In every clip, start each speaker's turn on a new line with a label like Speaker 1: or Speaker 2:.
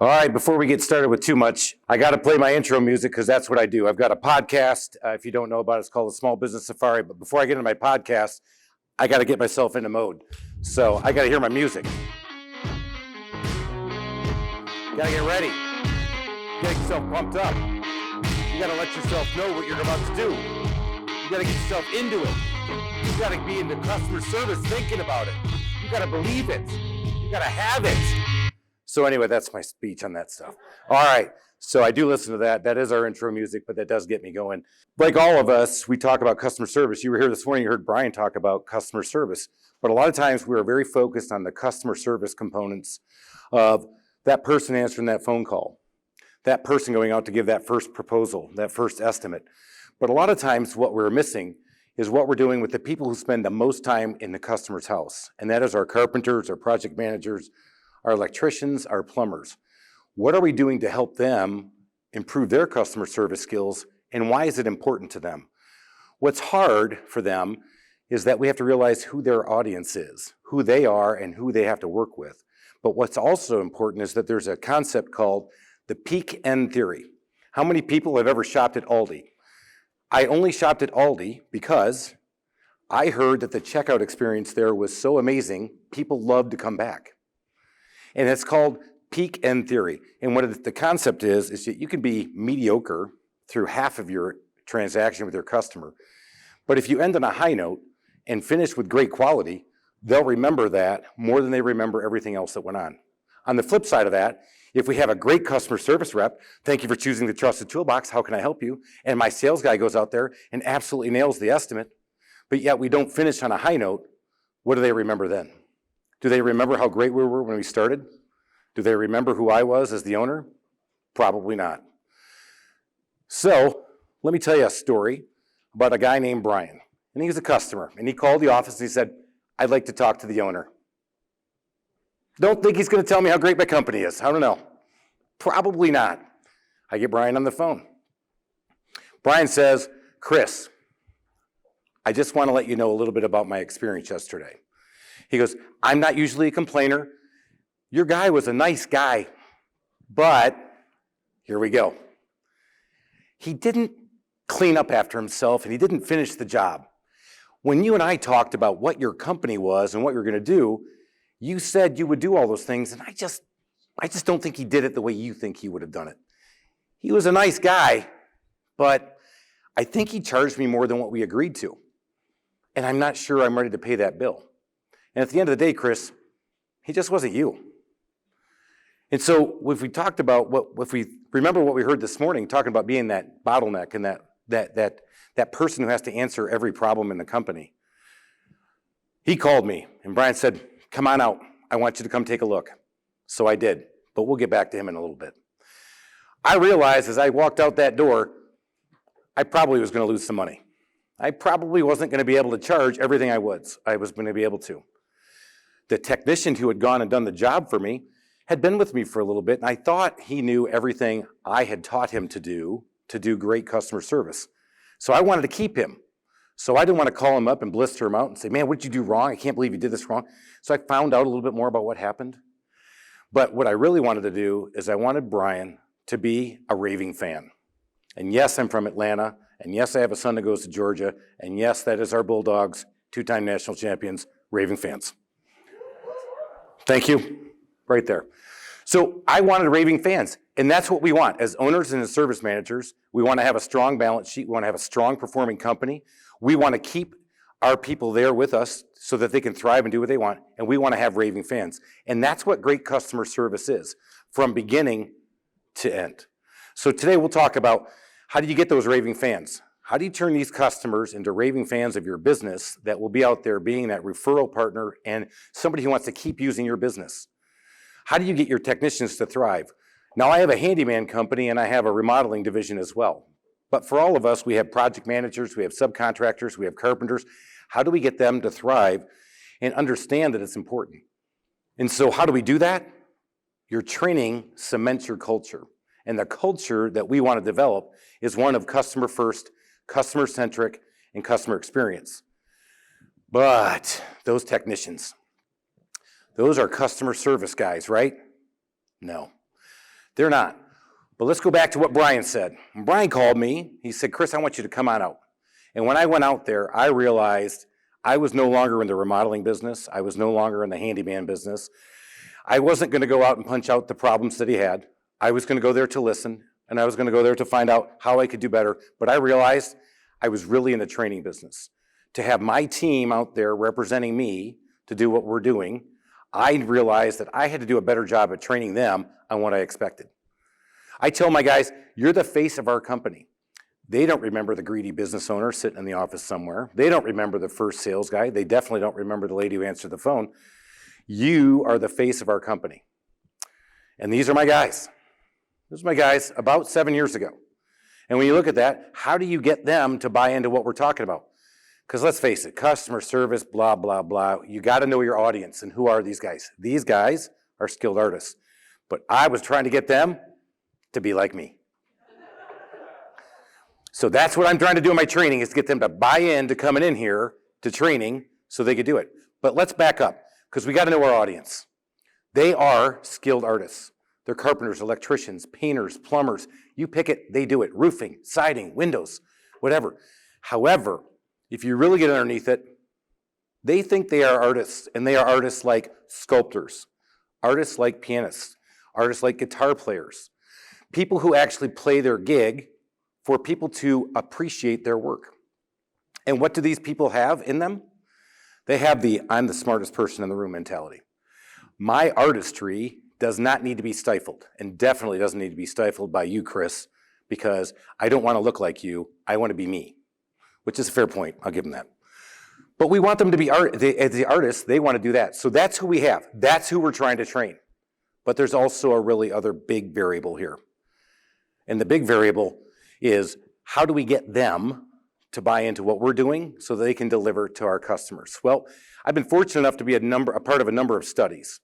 Speaker 1: All right, before we get started with too much, I got to play my intro music because that's what I do. I've got a podcast. If you don't know about it, it's called the Small Business Safari. But before I get into my podcast, I got to get myself into mode. So I got to hear my music. You got to get ready. Get yourself pumped up. You got to let yourself know what you're about to do. You got to get yourself into it. You got to be in the customer service thinking about it. You got to believe it. You got to have it. So anyway, that's my speech on that stuff. All right, so I do listen to that. That is our intro music, but that does get me going. Like all of us, we talk about customer service. You were here this morning, you heard Brian talk about customer service. But a lot of times we're very focused on the customer service components of that person answering that phone call, that person going out to give that first proposal, that first estimate. But a lot of times what we're missing is what we're doing with the people who spend the most time in the customer's house. And that is our carpenters, our project managers, our electricians, our plumbers. What are we doing to help them improve their customer service skills, and why is it important to them? What's hard for them is that we have to realize who their audience is, who they are, and who they have to work with. But what's also important is that there's a concept called the peak end theory. How many people have ever shopped at Aldi? I only shopped at Aldi because I heard that the checkout experience there was so amazing, people loved to come back. And it's called peak end theory. And what the concept is that you can be mediocre through half of your transaction with your customer. But if you end on a high note and finish with great quality, they'll remember that more than they remember everything else that went on. On the flip side of that, if we have a great customer service rep, thank you for choosing the Trusted Toolbox, how can I help you? And my sales guy goes out there and absolutely nails the estimate, but yet we don't finish on a high note, what do they remember then? Do they remember how great we were when we started? Do they remember who I was as the owner? Probably not. So let me tell you a story about a guy named Brian. And he was a customer. And he called the office and he said, I'd like to talk to the owner. Don't think he's going to tell me how great my company is. I don't know. Probably not. I get Brian on the phone. Brian says, Chris, I just want to let you know a little bit about my experience yesterday. He goes, I'm not usually a complainer. Your guy was a nice guy, but here we go. He didn't clean up after himself and he didn't finish the job. When you and I talked about what your company was and what you were going to do, you said you would do all those things, and I just don't think he did it the way you think he would have done it. He was a nice guy, but I think he charged me more than what we agreed to. And I'm not sure I'm ready to pay that bill. And at the end of the day, Chris, he just wasn't you. And so if we talked about if we remember what we heard this morning, talking about being that bottleneck and that person who has to answer every problem in the company. He called me and Brian said, come on out. I want you to come take a look. So I did, but we'll get back to him in a little bit. I realized as I walked out that door, I probably was going to lose some money. I probably wasn't going to be able to charge everything I was going to be able to. The technician who had gone and done the job for me had been with me for a little bit, and I thought he knew everything I had taught him to do great customer service. So I wanted to keep him. So I didn't want to call him up and blister him out and say, man, what did you do wrong? I can't believe you did this wrong. So I found out a little bit more about what happened. But what I really wanted to do is I wanted Brian to be a raving fan. And yes, I'm from Atlanta, and yes, I have a son that goes to Georgia, and yes, that is our Bulldogs, two-time national champions, raving fans. Thank you. Right there. So I wanted raving fans, and that's what we want. As owners and as service managers, we want to have a strong balance sheet. We want to have a strong performing company. We want to keep our people there with us so that they can thrive and do what they want, and we want to have raving fans. And that's what great customer service is, from beginning to end. So today we'll talk about how do you get those raving fans? How do you turn these customers into raving fans of your business that will be out there being that referral partner and somebody who wants to keep using your business? How do you get your technicians to thrive? Now, I have a handyman company and I have a remodeling division as well. But for all of us, we have project managers, we have subcontractors, we have carpenters. How do we get them to thrive and understand that it's important? And so how do we do that? Your training cements your culture. And the culture that we want to develop is one of customer first, customer centric, and customer experience. But those technicians, those are customer service guys, right? No. They're not. But let's go back to what Brian said. When Brian called me, he said, Chris, I want you to come on out. And when I went out there, I realized I was no longer in the remodeling business. I was no longer in the handyman business. I wasn't going to go out and punch out the problems that he had. I was going to go there to listen, and I was going to go there to find out how I could do better. But I realized I was really in the training business. To have my team out there representing me to do what we're doing, I realized that I had to do a better job at training them on what I expected. I tell my guys, you're the face of our company. They don't remember the greedy business owner sitting in the office somewhere. They don't remember the first sales guy. They definitely don't remember the lady who answered the phone. You are the face of our company. And these are my guys. These are my guys about 7 years ago. And when you look at that, how do you get them to buy into what we're talking about? Because let's face it, customer service, blah, blah, blah. You got to know your audience. And who are these guys? These guys are skilled artists. But I was trying to get them to be like me. So that's what I'm trying to do in my training, is get them to buy into coming in here to training so they could do it. But let's back up, because we got to know our audience. They are skilled artists. They're carpenters, electricians, painters, plumbers. You pick it, they do it. Roofing, siding, windows, whatever. However, if you really get underneath it, they think they are artists, and they are artists like sculptors, artists like pianists, artists like guitar players, people who actually play their gig for people to appreciate their work. And what do these people have in them? They have the I'm the smartest person in the room mentality. My artistry does not need to be stifled, and definitely doesn't need to be stifled by you, Chris, because I don't want to look like you. I want to be me, which is a fair point. I'll give them that. But we want them to be as the artists, they want to do that. So that's who we have. That's who we're trying to train. But there's also a really other big variable here. And the big variable is, how do we get them to buy into what we're doing so that they can deliver to our customers? Well, I've been fortunate enough to be a part of a number of studies.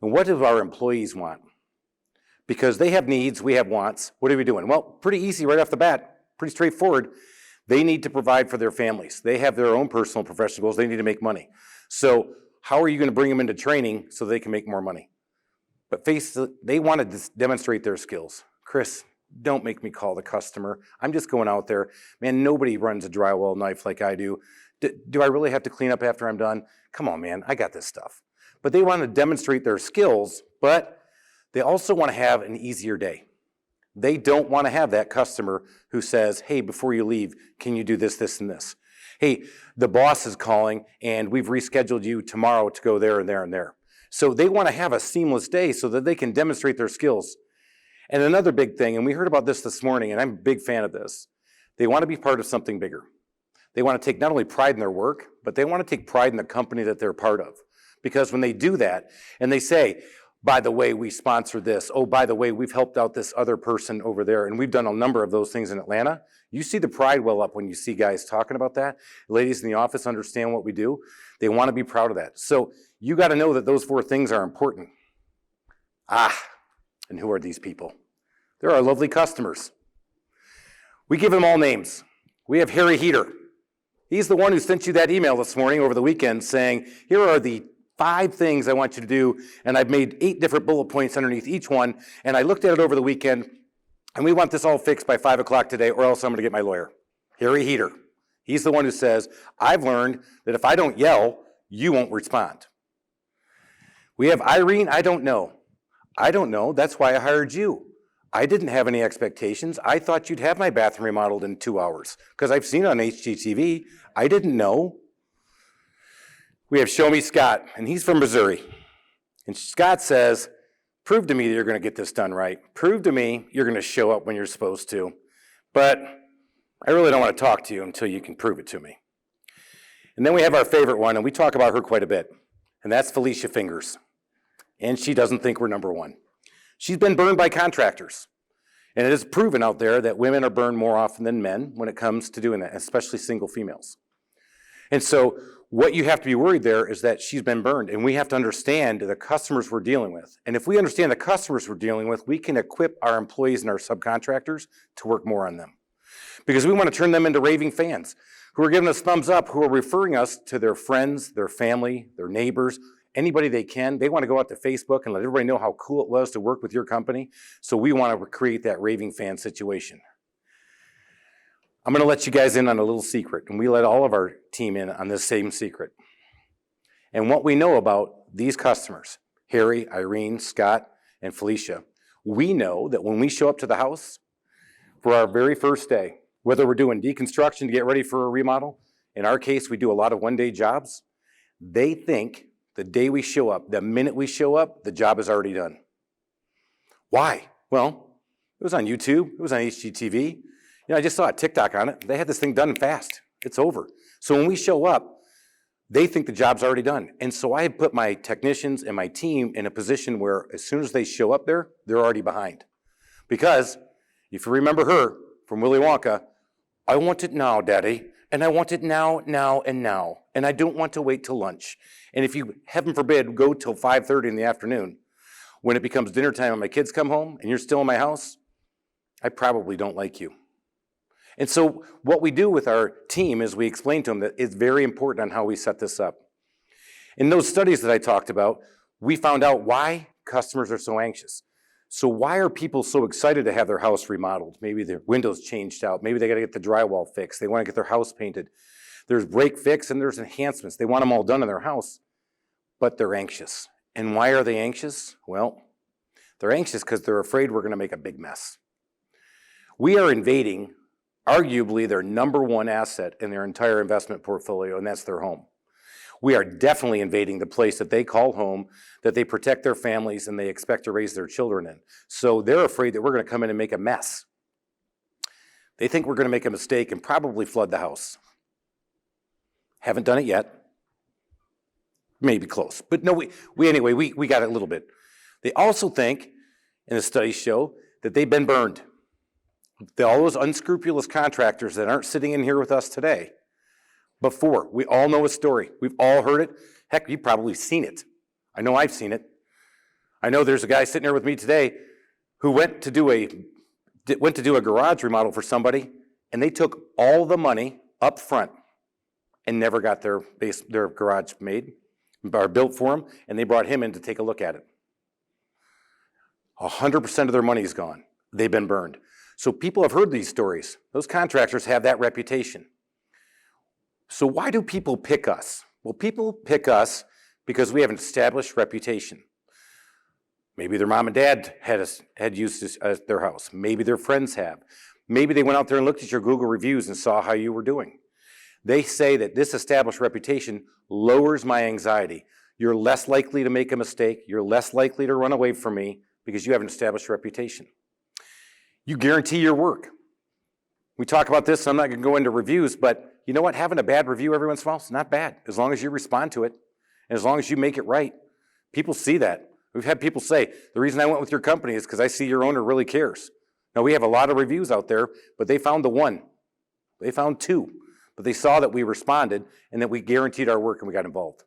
Speaker 1: And what do our employees want? Because they have needs, we have wants. What are we doing? Well, pretty easy right off the bat, pretty straightforward. They need to provide for their families. They have their own personal and professional goals. They need to make money. So how are you going to bring them into training so they can make more money? But they want to demonstrate their skills. Chris, don't make me call the customer. I'm just going out there. Man, nobody runs a drywall knife like I do. Do I really have to clean up after I'm done? Come on, man, I got this stuff. But they want to demonstrate their skills, but they also want to have an easier day. They don't want to have that customer who says, hey, before you leave, can you do this, this, and this? Hey, the boss is calling, and we've rescheduled you tomorrow to go there and there and there. So they want to have a seamless day so that they can demonstrate their skills. And another big thing, and we heard about this morning, and I'm a big fan of this, they want to be part of something bigger. They want to take not only pride in their work, but they want to take pride in the company that they're part of. Because when they do that, and they say, by the way, we sponsor this. Oh, by the way, we've helped out this other person over there, and we've done a number of those things in Atlanta. You see the pride well up when you see guys talking about that. Ladies in the office understand what we do. They want to be proud of that. So you got to know that those 4 things are important. And who are these people? They're our lovely customers. We give them all names. We have Harry Heater. He's the one who sent you that email this morning over the weekend saying, here are the 5 things I want you to do, and I've made 8 different bullet points underneath each one, and I looked at it over the weekend, and we want this all fixed by 5 o'clock today, or else I'm going to get my lawyer. Harry Heater. He's the one who says, I've learned that if I don't yell, you won't respond. We have Irene, I don't know. I don't know, that's why I hired you. I didn't have any expectations. I thought you'd have my bathroom remodeled in 2 hours, because I've seen it on HGTV. I didn't know. We have Show Me Scott, and he's from Missouri. And Scott says, prove to me that you're going to get this done right. Prove to me you're going to show up when you're supposed to. But I really don't want to talk to you until you can prove it to me. And then we have our favorite one, and we talk about her quite a bit, and that's Felicia Fingers. And she doesn't think we're number 1. She's been burned by contractors. And it is proven out there that women are burned more often than men when it comes to doing that, especially single females. And so what you have to be worried there is that she's been burned, and we have to understand the customers we're dealing with. And if we understand the customers we're dealing with, we can equip our employees and our subcontractors to work more on them. Because we want to turn them into raving fans who are giving us thumbs up, who are referring us to their friends, their family, their neighbors, anybody they can. They want to go out to Facebook and let everybody know how cool it was to work with your company. So we want to create that raving fan situation. I'm going to let you guys in on a little secret, and we let all of our team in on this same secret. And what we know about these customers, Harry, Irene, Scott, and Felicia, we know that when we show up to the house for our very first day, whether we're doing deconstruction to get ready for a remodel, in our case, we do a lot of one-day jobs, they think the day we show up, the minute we show up, the job is already done. Why? Well, it was on YouTube, it was on HGTV. I just saw a TikTok on it. They had this thing done fast. It's over. So when we show up, they think the job's already done. And so I put my technicians and my team in a position where as soon as they show up there, they're already behind. Because if you remember her from Willy Wonka, I want it now, Daddy. And I want it now, now, and now. And I don't want to wait till lunch. And if you, heaven forbid, go till 5:30 in the afternoon, when it becomes dinner time and my kids come home and you're still in my house, I probably don't like you. And so what we do with our team is we explain to them that it's very important on how we set this up. In those studies that I talked about, we found out why customers are so anxious. So why are people so excited to have their house remodeled? Maybe their windows changed out. Maybe they got to get the drywall fixed. They want to get their house painted. There's break fix and there's enhancements. They want them all done in their house, but they're anxious. And why are they anxious? Well, they're anxious because they're afraid we're going to make a big mess. We are invading arguably their number one asset in their entire investment portfolio, and that's their home. We are definitely invading the place that they call home, that they protect their families and they expect to raise their children in. So they're afraid that we're going to come in and make a mess. They think we're going to make a mistake and probably flood the house. Haven't done it yet. Maybe close. But no, we got it a little bit. They also think, and the studies show, that they've been burned. All those unscrupulous contractors that aren't sitting in here with us today, before, we all know a story. We've all heard it. Heck, you've probably seen it. I know I've seen it. I know there's a guy sitting here with me today who went to do a garage remodel for somebody, and they took all the money up front and never got their garage made or built for them, and they brought him in to take a look at it. 100% of their money is gone. They've been burned. So people have heard these stories. Those contractors have that reputation. So why do people pick us? Well, people pick us because we have an established reputation. Maybe their mom and dad had used their house. Maybe their friends have. Maybe they went out there and looked at your Google reviews and saw how you were doing. They say that this established reputation lowers my anxiety. You're less likely to make a mistake. You're less likely to run away from me because you have an established reputation. You guarantee your work. We talk about this, so I'm not going to go into reviews, but you know what? Having a bad review every once in a while is not bad, as long as you respond to it, and as long as you make it right. People see that. We've had people say, the reason I went with your company is because I see your owner really cares. Now, we have a lot of reviews out there, but they found the one. They found two, but they saw that we responded and that we guaranteed our work and we got involved.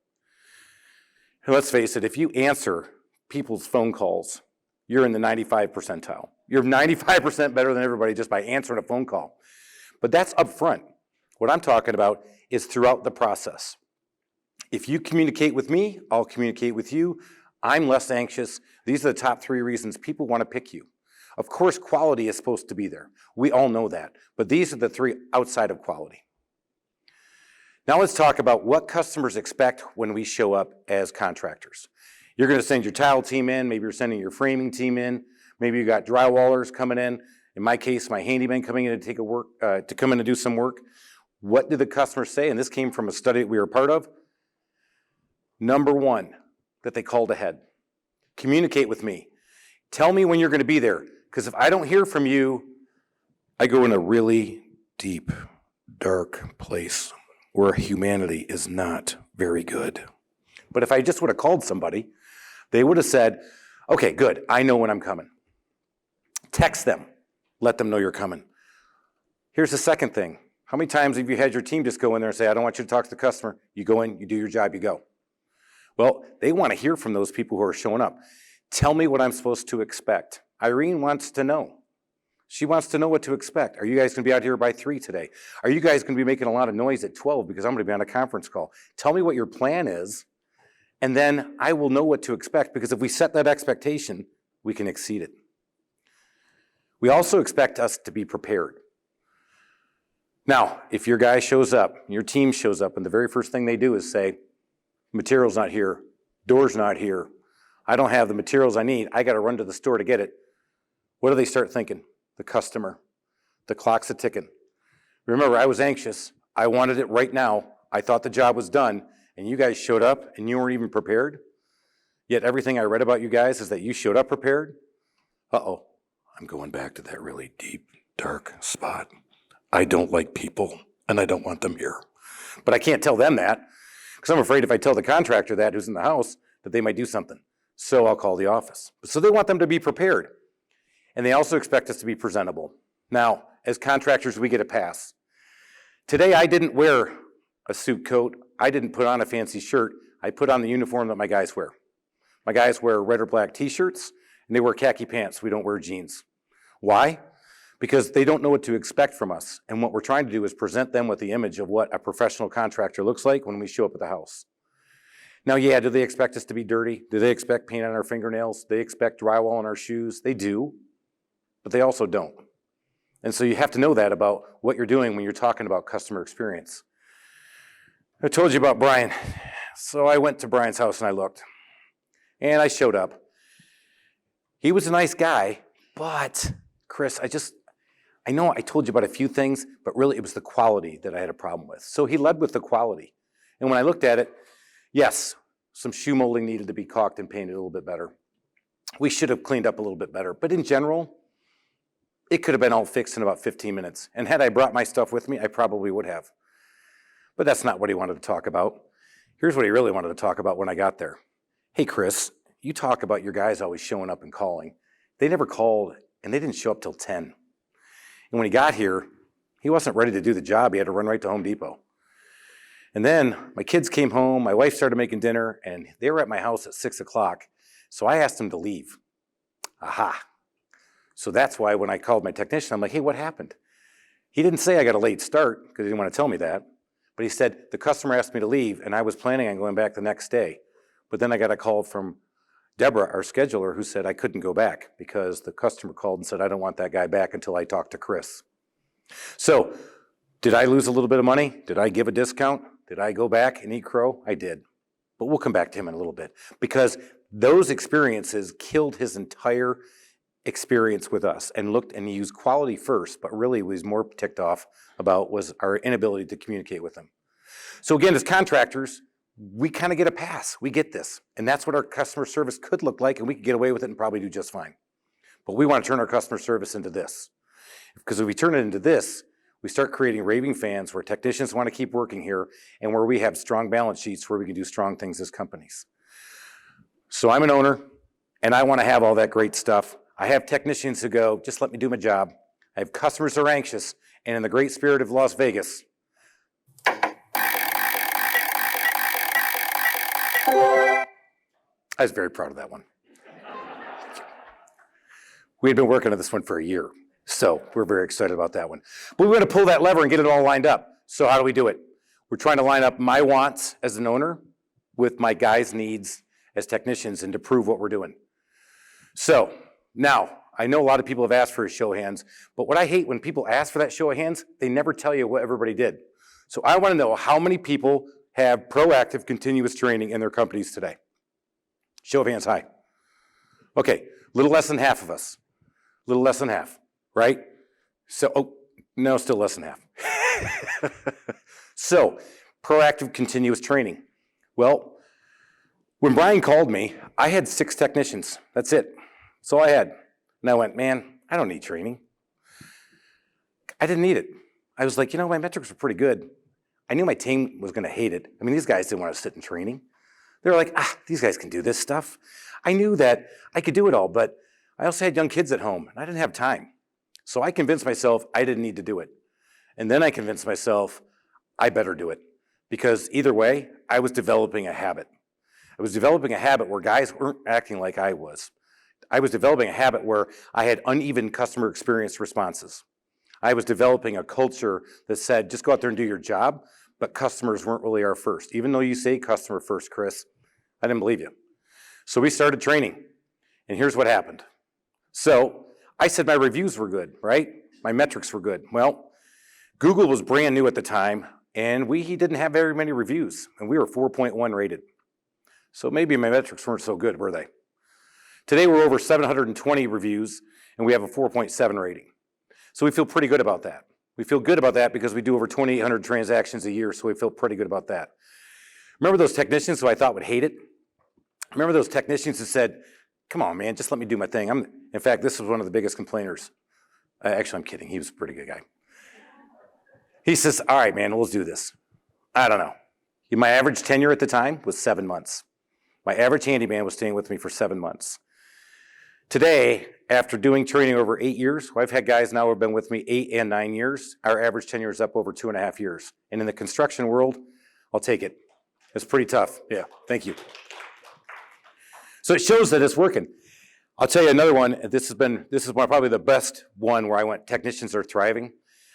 Speaker 1: And let's face it, if you answer people's phone calls, you're in the 95 percentile. You're 95% better than everybody just by answering a phone call. But that's up front. What I'm talking about is throughout the process. If you communicate with me, I'll communicate with you. I'm less anxious. These are the top 3 reasons people want to pick you. Of course, quality is supposed to be there. We all know that. But these are the 3 outside of quality. Now let's talk about what customers expect when we show up as contractors. You're going to send your tile team in. Maybe you're sending your framing team in. Maybe you got drywallers coming in. In my case, my handyman coming in to come in and do some work. What did the customers say? And this came from a study that we were part of. Number 1, that they called ahead. Communicate with me. Tell me when you're going to be there. Because if I don't hear from you, I go in a really deep, dark place where humanity is not very good. But if I just would have called somebody, they would have said, okay, good, I know when I'm coming. Text them. Let them know you're coming. Here's the second thing. How many times have you had your team just go in there and say, I don't want you to talk to the customer. You go in, you do your job, you go. Well, they want to hear from those people who are showing up. Tell me what I'm supposed to expect. Irene wants to know. She wants to know what to expect. Are you guys going to be out here by 3 today? Are you guys going to be making a lot of noise at 12 because I'm going to be on a conference call? Tell me what your plan is, And then I will know what to expect, because if we set that expectation, we can exceed it. We also expect us to be prepared. Now, if your guy shows up, your team shows up, and the very first thing they do is say, material's not here, door's not here, I don't have the materials I need, I gotta run to the store to get it. What do they start thinking? The customer. The clock's a-ticking. Remember, I was anxious. I wanted it right now. I thought the job was done, and you guys showed up, and you weren't even prepared. Yet everything I read about you guys is that you showed up prepared. Uh-oh, I'm going back to that really deep, dark spot. I don't like people, and I don't want them here. But I can't tell them that, because I'm afraid if I tell the contractor that who's in the house, that they might do something. So I'll call the office. So they want them to be prepared. And they also expect us to be presentable. Now, as contractors, we get a pass. Today, I didn't wear a suit coat. I didn't put on a fancy shirt. I put on the uniform that my guys wear. My guys wear red or black t-shirts, and they wear khaki pants. We don't wear jeans. Why? Because they don't know what to expect from us. And what we're trying to do is present them with the image of what a professional contractor looks like when we show up at the house. Now, yeah, do they expect us to be dirty? Do they expect paint on our fingernails? Do they expect drywall on our shoes? They do, but they also don't. And so you have to know that about what you're doing when you're talking about customer experience. I told you about Brian. So I went to Brian's house and I looked. And I showed up. He was a nice guy, but Chris, I know I told you about a few things, but really it was the quality that I had a problem with. So he led with the quality. And when I looked at it, yes, some shoe molding needed to be caulked and painted a little bit better. We should have cleaned up a little bit better. But in general, it could have been all fixed in about 15 minutes. And had I brought my stuff with me, I probably would have. But that's not what he wanted to talk about. Here's what he really wanted to talk about when I got there. Hey, Chris, you talk about your guys always showing up and calling. They never called, and they didn't show up till 10. And when he got here, he wasn't ready to do the job. He had to run right to Home Depot. And then my kids came home, my wife started making dinner, and they were at my house at 6 o'clock. So I asked them to leave. Aha. So that's why when I called my technician, I'm like, hey, what happened? He didn't say I got a late start, because he didn't want to tell me that. But he said, the customer asked me to leave, and I was planning on going back the next day. But then I got a call from Deborah, our scheduler, who said I couldn't go back because the customer called and said, I don't want that guy back until I talk to Chris. So did I lose a little bit of money? Did I give a discount? Did I go back and eat crow? I did. But we'll come back to him in a little bit, because those experiences killed his entire experience with us, and he used quality first, but really was more ticked off about was our inability to communicate with him. So again, as contractors, we kind of get a pass. We get this. And that's what our customer service could look like, and we could get away with it and probably do just fine. But we want to turn our customer service into this. Because if we turn it into this, we start creating raving fans where technicians want to keep working here, and where we have strong balance sheets where we can do strong things as companies. So I'm an owner, and I want to have all that great stuff. I have technicians who go, just let me do my job. I have customers who are anxious, and in the great spirit of Las Vegas, I was very proud of that one. We had been working on this one for a year, so we're very excited about that one. But we're going to pull that lever and get it all lined up. So how do we do it? We're trying to line up my wants as an owner with my guys' needs as technicians, and to prove what we're doing. So now, I know a lot of people have asked for a show of hands, but what I hate when people ask for that show of hands, they never tell you what everybody did. So I want to know how many people have proactive continuous training in their companies today. Show of hands high. Okay, little less than half of us. Little less than half, right? So, oh, no, still less than half. So, proactive continuous training. Well, when Brian called me, I had 6 technicians. That's it. That's all I had. And I went, man, I don't need training. I didn't need it. I was like, my metrics were pretty good. I knew my team was going to hate it. I mean, these guys didn't want to sit in training. They were like, these guys can do this stuff. I knew that I could do it all, but I also had young kids at home, and I didn't have time. So I convinced myself I didn't need to do it. And then I convinced myself I better do it. Because either way, I was developing a habit. I was developing a habit where guys weren't acting like I was. I was developing a habit where I had uneven customer experience responses. I was developing a culture that said, just go out there and do your job, but customers weren't really our first. Even though you say customer first, Chris, I didn't believe you. So we started training, and here's what happened. So I said my reviews were good, right? My metrics were good. Well, Google was brand new at the time, and he didn't have very many reviews, and we were 4.1 rated. So maybe my metrics weren't so good, were they? Today we're over 720 reviews, and we have a 4.7 rating. So we feel pretty good about that. We feel good about that because we do over 2,800 transactions a year, so we feel pretty good about that. Remember those technicians who I thought would hate it? Remember those technicians who said, come on, man, just let me do my thing. In fact, this was one of the biggest complainers. Actually, I'm kidding. He was a pretty good guy. He says, all right, man, let's do this. I don't know. My average tenure at the time was 7 months. My average handyman was staying with me for 7 months. Today, after doing training over 8 years, I've had guys now who have been with me 8 and 9 years. Our average tenure is up over 2.5 years. And in the construction world, I'll take it. It's pretty tough. Yeah, thank you. So it shows that it's working. I'll tell you another one. This is probably the best one where I went, technicians are thriving.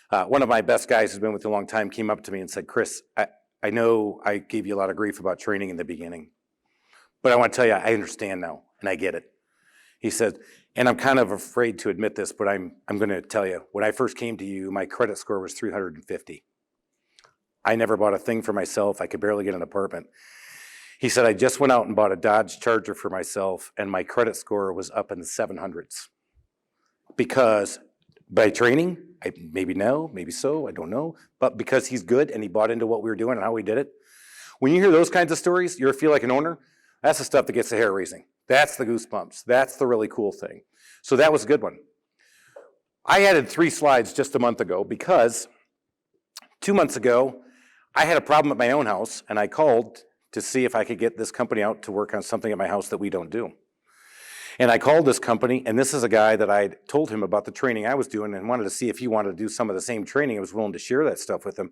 Speaker 1: One of my best guys who's been with me a long time came up to me and said, Chris, I know I gave you a lot of grief about training in the beginning, but I want to tell you, I understand now, and I get it. He said, and I'm kind of afraid to admit this, but I'm going to tell you, when I first came to you, my credit score was 350. I never bought a thing for myself. I could barely get an apartment. He said, I just went out and bought a Dodge Charger for myself, and my credit score was up in the 700s. Because by training, maybe no, maybe so, I don't know, but because he's good and he bought into what we were doing and how we did it. When you hear those kinds of stories, you feel like an owner, that's the stuff that gets the hair raising. That's the goosebumps. That's the really cool thing. So that was a good one. I added 3 slides just a month ago because 2 months ago, I had a problem at my own house, and I called to see if I could get this company out to work on something at my house that we don't do. And I called this company, and this is a guy that I told him about the training I was doing and wanted to see if he wanted to do some of the same training. I was willing to share that stuff with him.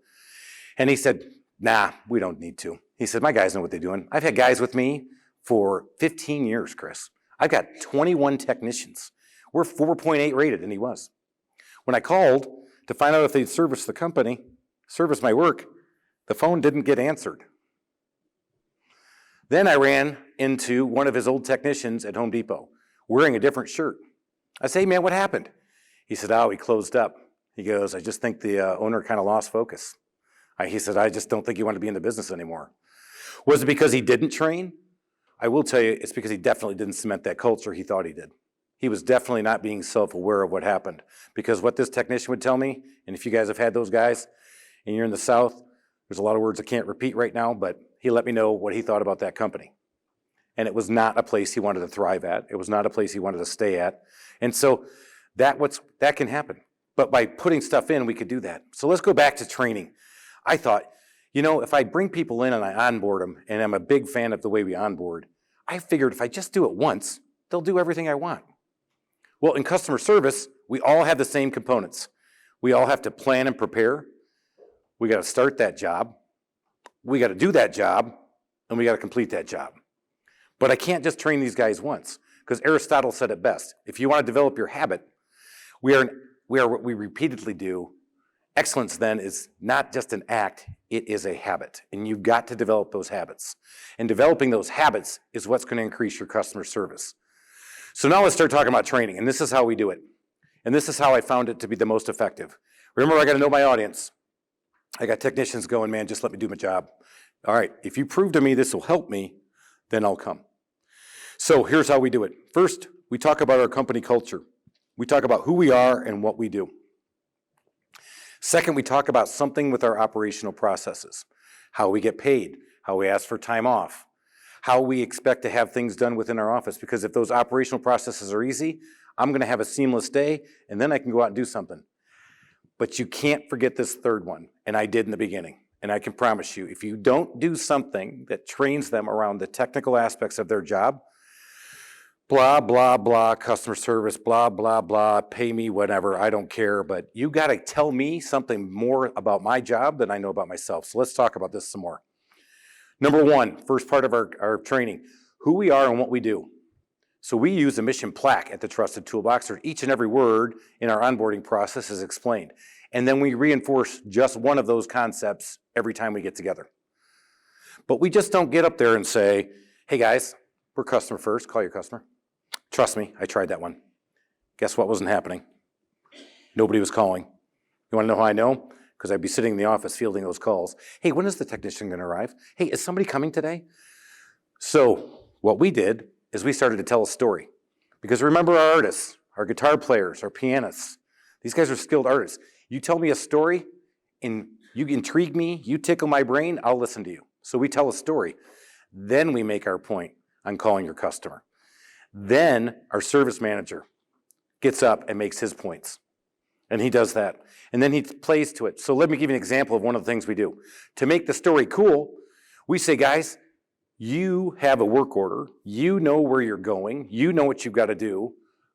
Speaker 1: And he said, nah, we don't need to. He said, my guys know what they're doing. I've had guys with me for 15 years, Chris. I've got 21 technicians. We're 4.8 rated, and he was. When I called to find out if they'd service the company, service my work, the phone didn't get answered. Then I ran into one of his old technicians at Home Depot wearing a different shirt. I say, hey, man, what happened? He said, oh, he closed up. He goes, I just think the owner kind of lost focus. He said, I just don't think he wanted to be in the business anymore. Was it because he didn't train? I will tell you, it's because he definitely didn't cement that culture he thought he did. He was definitely not being self-aware of what happened. Because what this technician would tell me, and if you guys have had those guys, and you're in the South, there's a lot of words I can't repeat right now, but he let me know what he thought about that company. And it was not a place he wanted to thrive at. It was not a place he wanted to stay at. And so that can happen. But by putting stuff in, we could do that. So let's go back to training. I thought, if I bring people in and I onboard them, and I'm a big fan of the way we onboard, I figured if I just do it once, they'll do everything I want. Well, in customer service, we all have the same components. We all have to plan and prepare. We got to start that job. We got to do that job, and we got to complete that job. But I can't just train these guys once, because Aristotle said it best. If you want to develop your habit, we are what we repeatedly do. Excellence then is not just an act, it is a habit. And you've got to develop those habits. And developing those habits is what's going to increase your customer service. So now let's start talking about training, and this is how we do it. And this is how I found it to be the most effective. Remember, I got to know my audience. I got technicians going, man, just let me do my job. All right, if you prove to me this will help me, then I'll come. So here's how we do it. First, we talk about our company culture. We talk about who we are and what we do. Second, we talk about something with our operational processes, how we get paid, how we ask for time off, how we expect to have things done within our office, because if those operational processes are easy, I'm going to have a seamless day, and then I can go out and do something. But you can't forget this third one, and I did in the beginning. And I can promise you, if you don't do something that trains them around the technical aspects of their job, blah, blah, blah, customer service, blah, blah, blah, pay me whatever, I don't care, but you got to tell me something more about my job than I know about myself. So let's talk about this some more. Number one, first part of our training, who we are and what we do. So we use a mission plaque at the Trusted Toolbox, where each and every word in our onboarding process is explained. And then we reinforce just one of those concepts every time we get together. But we just don't get up there and say, Hey guys, we're customer first, call your customer. Trust me, I tried that one. Guess what wasn't happening? Nobody was calling. You wanna know how I know? Because I'd be sitting in the office fielding those calls. Hey, when is the technician gonna arrive? Hey, is somebody coming today? So what we did is we started to tell a story. Because remember our artists, our guitar players, our pianists. These guys are skilled artists. You tell me a story and you intrigue me, you tickle my brain, I'll listen to you. So we tell a story. Then we make our point on calling your customer. Then our service manager gets up and makes his points. And he does that. And then he plays to it. So let me give you an example of one of the things we do. To make the story cool, we say, guys, you have a work order. You know where you're going. You know what you've got to do.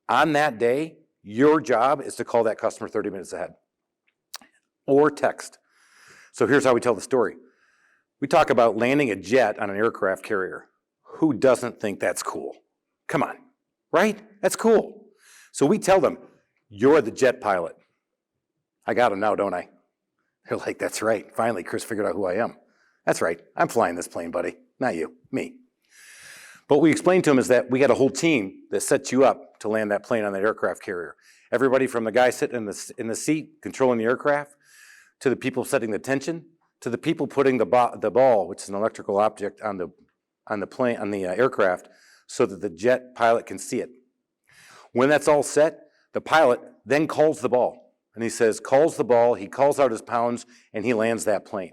Speaker 1: On that day, your job is to call that customer 30 minutes ahead. Or text. So here's how we tell the story. We talk about landing a jet on an aircraft carrier. Who doesn't think that's cool? Come on, right? That's cool. So we tell them, you're the jet pilot. I got them now, don't I? They're like, that's right. Finally, Chris figured out who I am. That's right. I'm flying this plane, buddy. Not you, me. But what we explained to them is that we got a whole team that sets you up to land that plane on that aircraft carrier. Everybody from the guy sitting in the seat controlling the aircraft, to the people setting the tension, to the people putting the ball, which is an electrical object, on the plane, on the aircraft, so that the jet pilot can see it. When that's all set, the pilot then calls the ball. And he says, calls the ball, he calls out his pounds, and he lands that plane.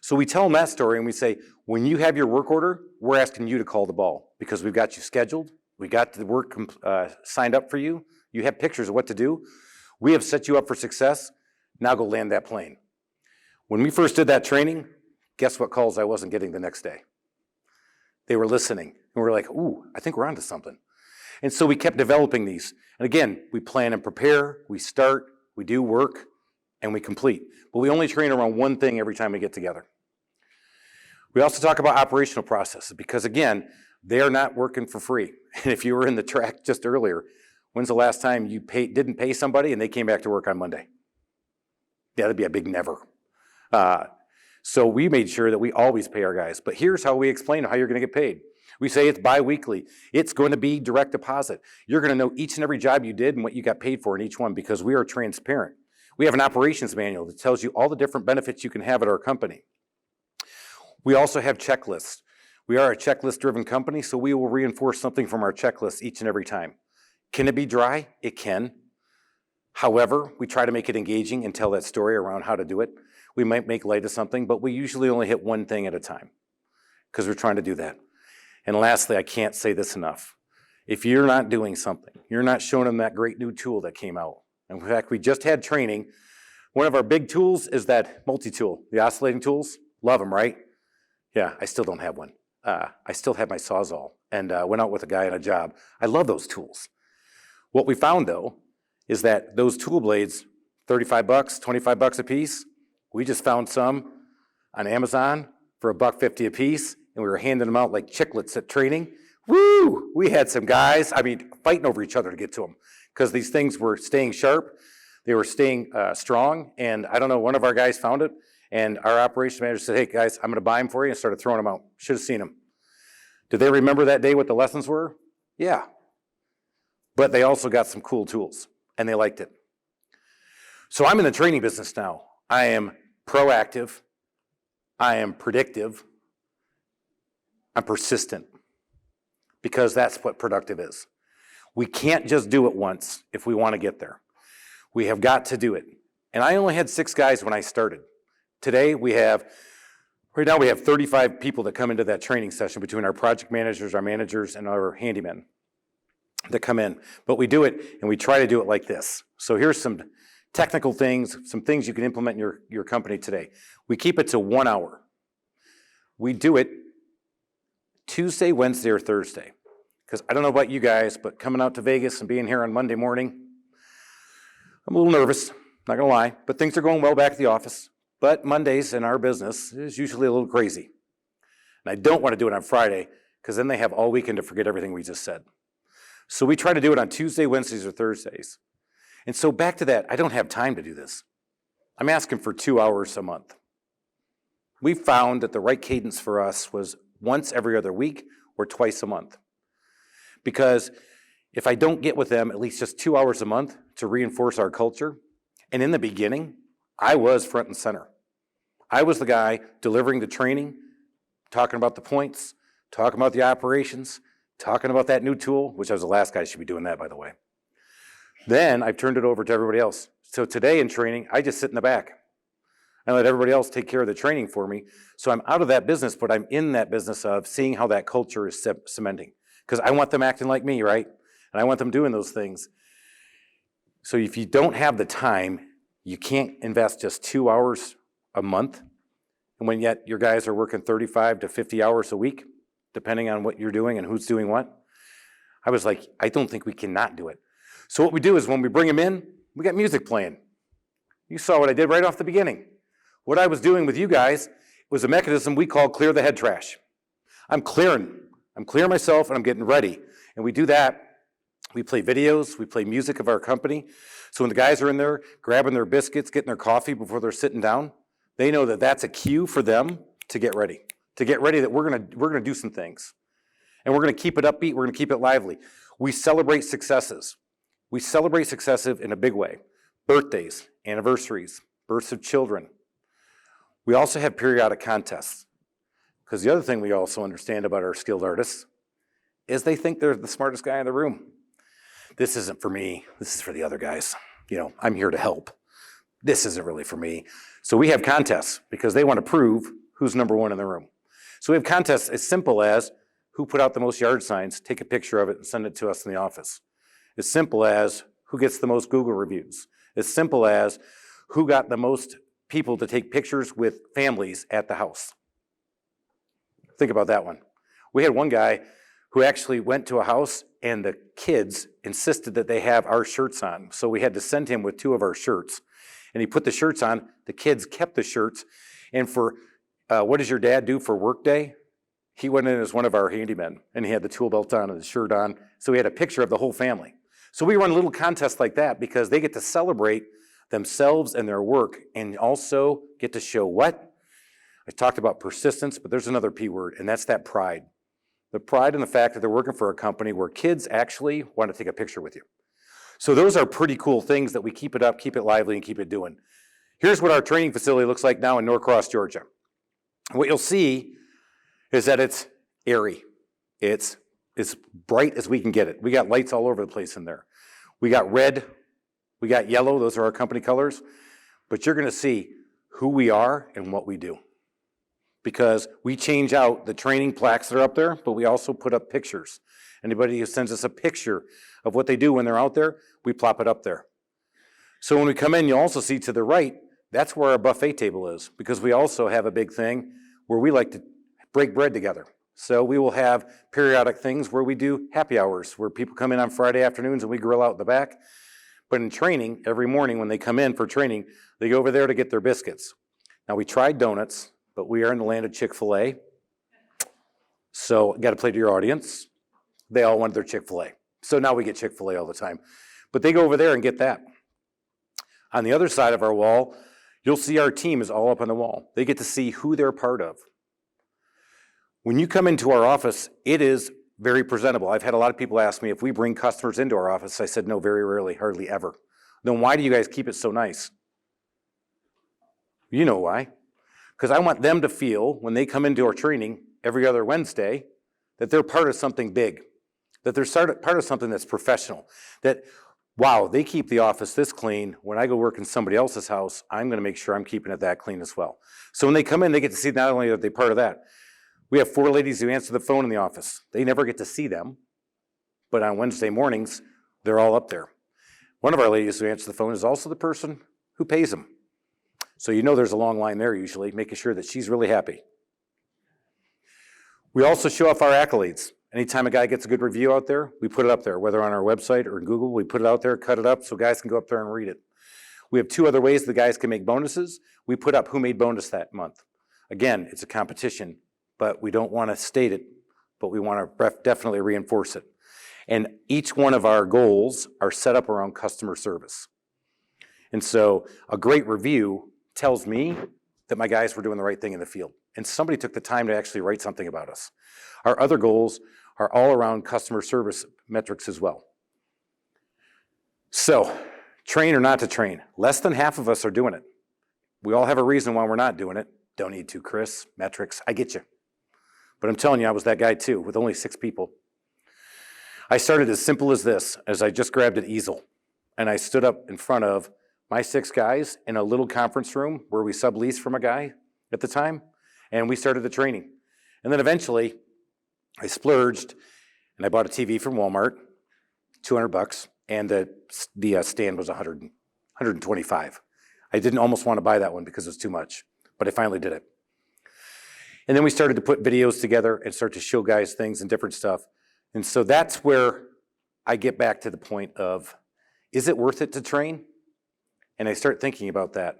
Speaker 1: So we tell them that story and we say, when you have your work order, we're asking you to call the ball because we've got you scheduled, we got the work signed up for you, you have pictures of what to do, we have set you up for success, now go land that plane. When we first did that training, guess what calls I wasn't getting the next day? They were listening, and we were like, ooh, I think we're onto something. And so we kept developing these. And again, we plan and prepare, we start, we do work, and we complete. But we only train around one thing every time we get together. We also talk about operational processes because, again, they are not working for free. And if you were in the track just earlier, when's the last time you didn't pay somebody and they came back to work on Monday? Yeah, that'd be a big never. So we made sure that we always pay our guys. But here's how we explain how you're going to get paid. We say it's bi-weekly. It's going to be direct deposit. You're going to know each and every job you did and what you got paid for in each one because we are transparent. We have an operations manual that tells you all the different benefits you can have at our company. We also have checklists. We are a checklist-driven company, so we will reinforce something from our checklist each and every time. Can it be dry? It can. However, we try to make it engaging and tell that story around how to do it. We might make light of something, but we usually only hit one thing at a time because we're trying to do that. And lastly, I can't say this enough. If you're not doing something, you're not showing them that great new tool that came out. In fact, we just had training. One of our big tools is that multi-tool, the oscillating tools. Love them, right? Yeah, I still don't have one. I still have my Sawzall and went out with a guy on a job. I love those tools. What we found, though, is that those tool blades, 35 bucks, 25 bucks a piece, we just found some on Amazon for $1.50 a piece, and we were handing them out like chiclets at training. Woo! We had some guys, fighting over each other to get to them because these things were staying sharp, they were staying strong, and I don't know, one of our guys found it, and our operations manager said, hey guys, I'm gonna buy them for you, and started throwing them out. Should have seen them. Did they remember that day what the lessons were? Yeah. But they also got some cool tools, and they liked it. So I'm in the training business now. I am proactive, I am predictive, I'm persistent, because that's what productive is. We can't just do it once if we want to get there. We have got to do it. And I only had 6 guys when I started. Today right now we have 35 people that come into that training session between our project managers, our managers, and our handymen that come in. But we do it, and we try to do it like this. So here's some technical things, some things you can implement in your company today. We keep it to 1 hour. We do it Tuesday, Wednesday, or Thursday. Because I don't know about you guys, but coming out to Vegas and being here on Monday morning, I'm a little nervous, not gonna lie, but things are going well back at the office. But Mondays in our business is usually a little crazy. And I don't want to do it on Friday, because then they have all weekend to forget everything we just said. So we try to do it on Tuesday, Wednesdays, or Thursdays. And so back to that, I don't have time to do this. I'm asking for 2 hours a month. We found that the right cadence for us was once every other week, or twice a month. Because if I don't get with them at least just 2 hours a month to reinforce our culture, and in the beginning, I was front and center. I was the guy delivering the training, talking about the points, talking about the operations, talking about that new tool, which I was the last guy who should be doing that, by the way. Then I've turned it over to everybody else. So today in training, I just sit in the back. I let everybody else take care of the training for me. So I'm out of that business, but I'm in that business of seeing how that culture is cementing. Because I want them acting like me, right? And I want them doing those things. So if you don't have the time, you can't invest just 2 hours a month. And when yet your guys are working 35 to 50 hours a week, depending on what you're doing and who's doing what. I was like, I don't think we cannot do it. So what we do is when we bring them in, we got music playing. You saw what I did right off the beginning. What I was doing with you guys was a mechanism we call clear the head trash. I'm clearing myself and I'm getting ready. And we do that. We play videos, we play music of our company. So when the guys are in there grabbing their biscuits, getting their coffee before they're sitting down, they know that that's a cue for them to get ready. To get ready that we're gonna do some things. And we're gonna keep it upbeat, we're gonna keep it lively. We celebrate successes. We celebrate successes in a big way. Birthdays, anniversaries, births of children. We also have periodic contests. Because the other thing we also understand about our skilled artists is they think they're the smartest guy in the room. This isn't for me, this is for the other guys. You know, I'm here to help. This isn't really for me. So we have contests because they want to prove who's number one in the room. So we have contests as simple as who put out the most yard signs, take a picture of it and send it to us in the office. As simple as who gets the most Google reviews. As simple as who got the most people to take pictures with families at the house. Think about that one. We had one guy who actually went to a house and the kids insisted that they have our shirts on. So we had to send him with 2 of our shirts. And he put the shirts on, the kids kept the shirts. And for what does your dad do for work day? He went in as one of our handymen and he had the tool belt on and the shirt on. So we had a picture of the whole family. So we run little contests like that because they get to celebrate themselves and their work and also get to show what? I talked about persistence, but there's another P word, and that's that pride. The pride in the fact that they're working for a company where kids actually want to take a picture with you. So those are pretty cool things that we keep it up, keep it lively, and keep it doing. Here's what our training facility looks like now in Norcross, Georgia. What you'll see is that it's airy. It's as bright as we can get it. We got lights all over the place in there. We got red, we got yellow, those are our company colors. But you're gonna see who we are and what we do. Because we change out the training plaques that are up there, but we also put up pictures. Anybody who sends us a picture of what they do when they're out there, we plop it up there. So when we come in, you'll also see to the right, that's where our buffet table is, because we also have a big thing where we like to break bread together. So we will have periodic things where we do happy hours, where people come in on Friday afternoons and we grill out in the back. But in training, every morning when they come in for training, they go over there to get their biscuits. Now we tried donuts, but we are in the land of Chick-fil-A. So got to play to your audience. They all wanted their Chick-fil-A. So now we get Chick-fil-A all the time. But they go over there and get that. On the other side of our wall, you'll see our team is all up on the wall. They get to see who they're part of. When you come into our office, it is very presentable. I've had a lot of people ask me if we bring customers into our office. I said, no, very rarely, hardly ever. Then why do you guys keep it so nice? You know why. Because I want them to feel, when they come into our training every other Wednesday, that they're part of something big, that they're part of something that's professional, that, wow, they keep the office this clean. When I go work in somebody else's house, I'm going to make sure I'm keeping it that clean as well. So when they come in, they get to see not only are they part of that. We have 4 ladies who answer the phone in the office. They never get to see them, but on Wednesday mornings, they're all up there. One of our ladies who answers the phone is also the person who pays them. So you know there's a long line there usually, making sure that she's really happy. We also show off our accolades. Anytime a guy gets a good review out there, we put it up there, whether on our website or in Google, we put it out there, cut it up so guys can go up there and read it. We have 2 other ways the guys can make bonuses. We put up who made bonus that month. Again, it's a competition, but we don't want to state it, but we want to definitely reinforce it. And each one of our goals are set up around customer service. And so a great review tells me that my guys were doing the right thing in the field. and somebody took the time to actually write something about us. Our other goals are all around customer service metrics as well. So, train or not to train. Less than half of us are doing it. We all have a reason why we're not doing it. Don't need to, Chris. Metrics, I get you. But I'm telling you, I was that guy too, with only 6 people. I started as simple as this, as I just grabbed an easel, and I stood up in front of my 6 guys in a little conference room where we subleased from a guy at the time, and we started the training. And then eventually, I splurged, and I bought a TV from Walmart, $200, and the stand was $125. I didn't almost want to buy that one because it was too much, but I finally did it. And then we started to put videos together and start to show guys things and different stuff. And so that's where I get back to the point of, is it worth it to train? And I start thinking about that.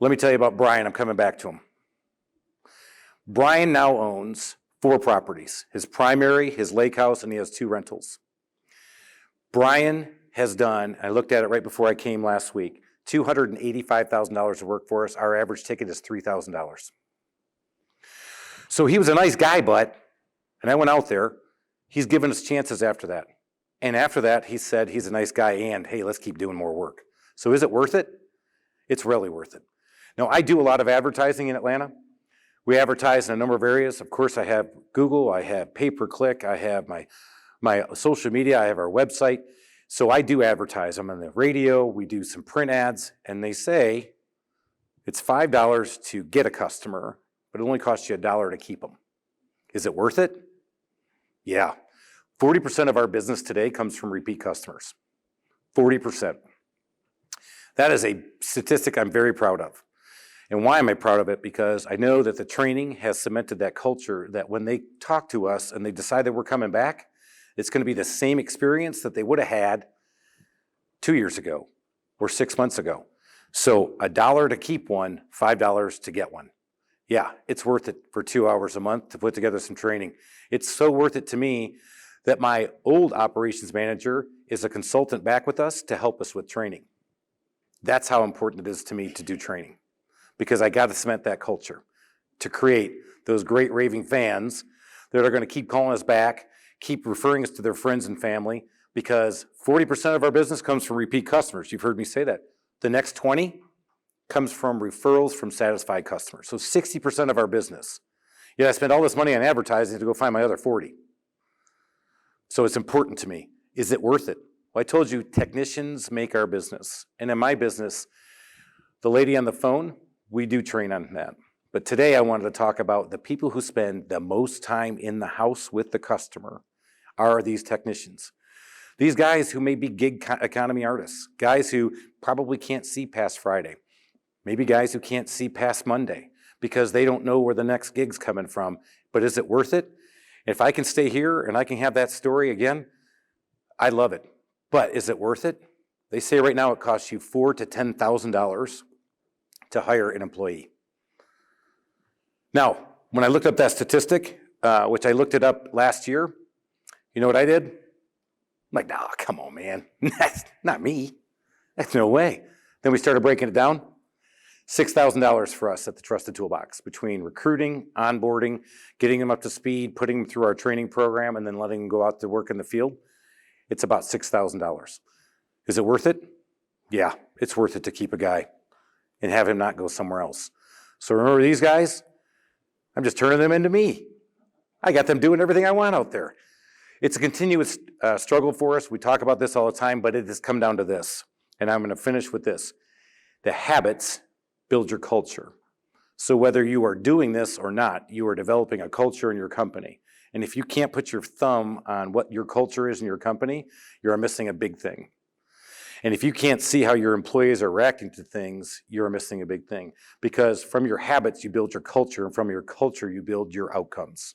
Speaker 1: Let me tell you about Brian. I'm coming back to him. Brian now owns 4 properties, his primary, his lake house, and he has 2 rentals. Brian has done, I looked at it right before I came last week, $285,000 of work for us. Our average ticket is $3,000. So he was a nice guy, and I went out there. He's given us chances after that. And after that, he said he's a nice guy and, hey, let's keep doing more work. So is it worth it? It's really worth it. Now, I do a lot of advertising in Atlanta. We advertise in a number of areas. Of course, I have Google, I have pay-per-click, I have my social media, I have our website. So I do advertise. I'm on the radio, we do some print ads, and they say it's $5 to get a customer, but it only costs you $1 to keep them. Is it worth it? Yeah. 40% of our business today comes from repeat customers. 40%. That is a statistic I'm very proud of. And why am I proud of it? Because I know that the training has cemented that culture that when they talk to us and they decide that we're coming back, it's going to be the same experience that they would have had 2 years ago or 6 months ago. So $1 to keep one, $5 to get one. Yeah, it's worth it for 2 hours a month to put together some training. It's so worth it to me that my old operations manager is a consultant back with us to help us with training. That's how important it is to me to do training, because I got to cement that culture to create those great raving fans that are going to keep calling us back, keep referring us to their friends and family, because 40% of our business comes from repeat customers. You've heard me say that. The next 20 comes from referrals from satisfied customers. So 60% of our business. Yet I spend all this money on advertising to go find my other 40. So it's important to me. Is it worth it? Well, I told you technicians make our business. And in my business, the lady on the phone, we do train on that. But today I wanted to talk about the people who spend the most time in the house with the customer are these technicians. These guys who may be gig economy artists, guys who probably can't see past Friday, maybe guys who can't see past Monday because they don't know where the next gig's coming from. But is it worth it? If I can stay here and I can have that story again, I love it. But is it worth it? They say right now it costs you $4,000 to $10,000 to hire an employee. Now, when I looked up that statistic, which I looked it up last year, you know what I did? I'm like, nah, come on, man. That's not me. That's no way. Then we started breaking it down. $6,000 for us at the Trusted Toolbox between recruiting, onboarding, getting them up to speed, putting them through our training program, and then letting them go out to work in the field. It's about $6,000. Is it worth it? Yeah, it's worth it to keep a guy and have him not go somewhere else. So remember these guys? I'm just turning them into me. I got them doing everything I want out there. It's a continuous struggle for us. We talk about this all the time, but it has come down to this. And I'm going to finish with this. The habits build your culture. So whether you are doing this or not, you are developing a culture in your company. And if you can't put your thumb on what your culture is in your company, you're missing a big thing. And if you can't see how your employees are reacting to things, you're missing a big thing. Because from your habits, you build your culture, and from your culture, you build your outcomes.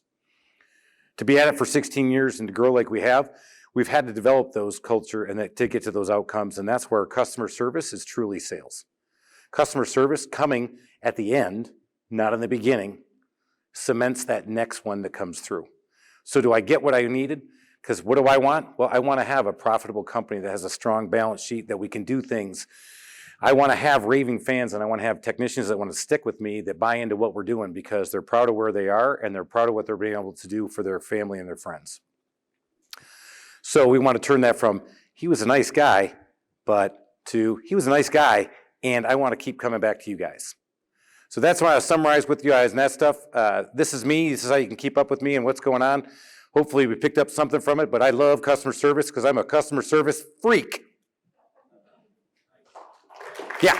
Speaker 1: To be at it for 16 years and to grow like we have, we've had to develop those culture and to get to those outcomes, and that's where customer service is truly sales. Customer service coming at the end, not in the beginning, cements that next one that comes through. So do I get what I needed? Because what do I want? Well, I want to have a profitable company that has a strong balance sheet, that we can do things I want to have raving fans, and I want to have technicians that want to stick with me, that buy into what we're doing because they're proud of where they are and they're proud of what they're being able to do for their family and their friends. So we want to turn that from, he was a nice guy, but to, he was a nice guy, and I want to keep coming back to you guys. So that's why I summarized with you guys and that stuff. This is me. This is how you can keep up with me and what's going on. Hopefully we picked up something from it, but I love customer service because I'm a customer service freak. Yeah.
Speaker 2: On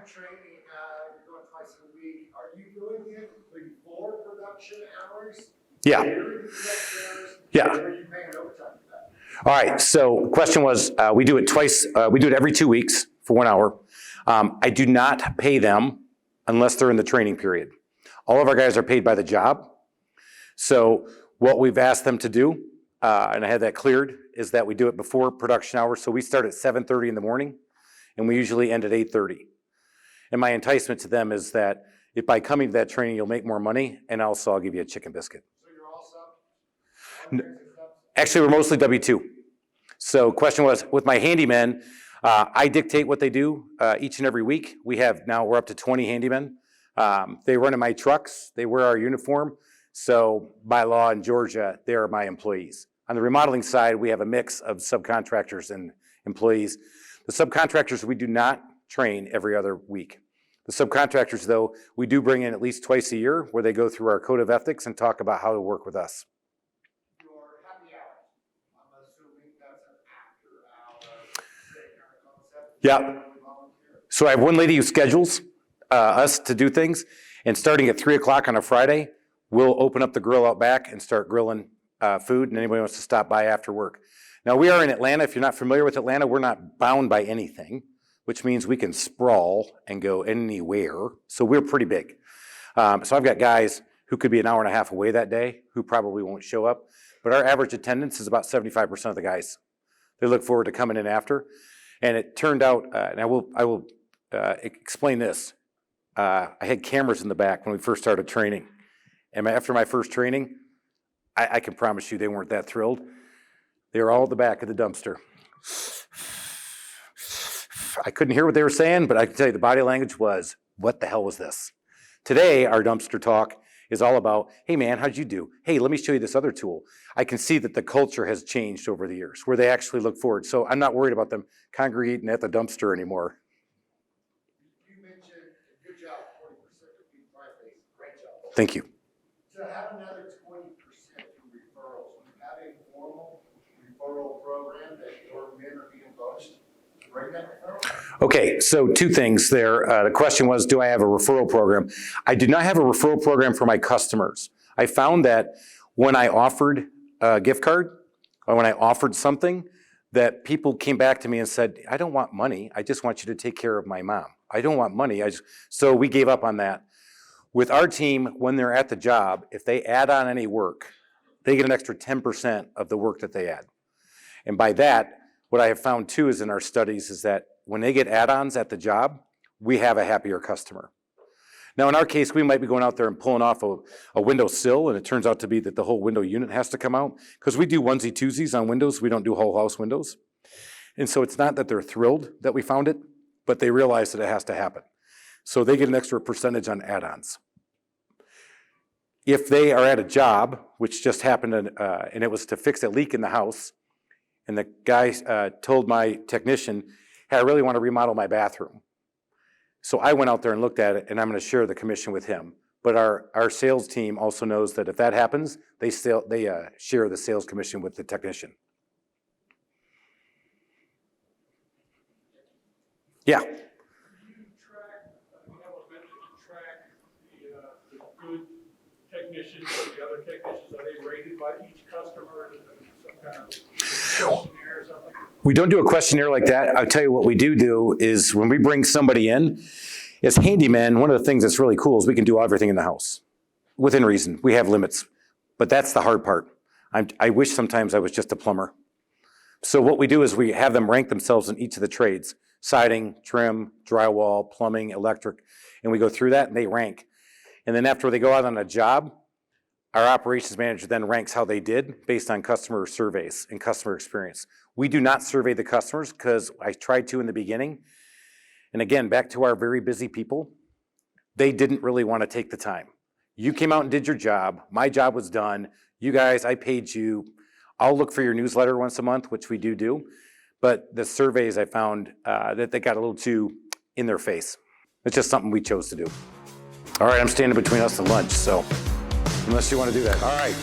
Speaker 2: training, you're going twice a week. Are you doing it before production hours?
Speaker 1: Yeah.
Speaker 2: During production hours?
Speaker 1: Yeah.
Speaker 2: Or are you paying overtime for that?
Speaker 1: All right. So the question was, we do it twice. We do it every 2 weeks for 1 hour. I do not pay them unless they're in the training period. All of our guys are paid by the job. So what we've asked them to do, and I had that cleared, is that we do it before production hours. So we start at 7:30 in the morning, and we usually end at 8:30. And my enticement to them is that if by coming to that training, you'll make more money, and also I'll give you a chicken biscuit.
Speaker 2: So you're all sub?
Speaker 1: Actually, we're mostly W-2. So question was, with my handymen, I dictate what they do each and every week. We're up to 20 handymen. They run in my trucks. They wear our uniform. So by law in Georgia, they are my employees. On the remodeling side, we have a mix of subcontractors and employees. The subcontractors we do not train every other week. The subcontractors, though, we do bring in at least twice a year where they go through our code of ethics and talk about how to work with us.
Speaker 2: Your happy hour, I'm assuming that's an after-hour concept?
Speaker 1: Yeah. So I have one lady who schedules us to do things, and starting at 3 o'clock on a Friday, we'll open up the grill out back and start grilling food, and anybody wants to stop by after work. Now, we are in Atlanta. If you're not familiar with Atlanta, we're not bound by anything, which means we can sprawl and go anywhere. So we're pretty big. So I've got guys who could be an hour and a half away that day who probably won't show up. But our average attendance is about 75% of the guys. They look forward to coming in after. And it turned out, and I will explain this. I had cameras in the back when we first started training. And after my first training, I can promise you they weren't that thrilled. They were all at the back of the dumpster. I couldn't hear what they were saying, but I can tell you the body language was, what the hell was this? Today, our dumpster talk is all about, hey man, how'd you do? Hey, let me show you this other tool. I can see that the culture has changed over the years, where they actually look forward. So I'm not worried about them congregating at the dumpster anymore.
Speaker 2: You mentioned, good job, 40% of people plant-based, great job.
Speaker 1: Thank you.
Speaker 2: To have another 20% in referrals, do you have a formal referral program that your men are being coached to bring that referral?
Speaker 1: Okay, so 2 things there. The question was, do I have a referral program? I do not have a referral program for my customers. I found that when I offered a gift card, or when I offered something, that people came back to me and said, I don't want money. I just want you to take care of my mom. I don't want money. So we gave up on that. With our team, when they're at the job, if they add on any work, they get an extra 10% of the work that they add. And by that, what I have found too is in our studies is that when they get add-ons at the job, we have a happier customer. Now in our case, we might be going out there and pulling off a window sill, and it turns out to be that the whole window unit has to come out, because we do onesie twosies on windows, we don't do whole house windows. And so it's not that they're thrilled that we found it, but they realize that it has to happen. So they get an extra percentage on add-ons. If they are at a job, which just happened, and it was to fix a leak in the house, and the guy told my technician, hey, I really want to remodel my bathroom. So I went out there and looked at it, and I'm going to share the commission with him. But our sales team also knows that if that happens, they share the sales commission with the technician. Yeah.
Speaker 3: Good technicians or the other technicians, are they rated by each customer in some kind of questionnaire or something?
Speaker 1: We don't do a questionnaire like that. I'll tell you what we do is when we bring somebody in, as handymen, one of the things that's really cool is we can do everything in the house within reason. We have limits, but that's the hard part. I wish sometimes I was just a plumber. So what we do is we have them rank themselves in each of the trades: siding, trim, drywall, plumbing, electric, and we go through that and they rank. And then after they go out on a job, Our operations manager then ranks how they did based on customer surveys and customer experience. We do not survey the customers because I tried to in the beginning. And again, back to our very busy people, they didn't really want to take the time. You came out and did your job. My job was done. You guys, I paid you. I'll look for your newsletter once a month, which we do. But the surveys I found that they got a little too in their face. It's just something we chose to do. All right, I'm standing between us and lunch, so unless you want to do that. All right.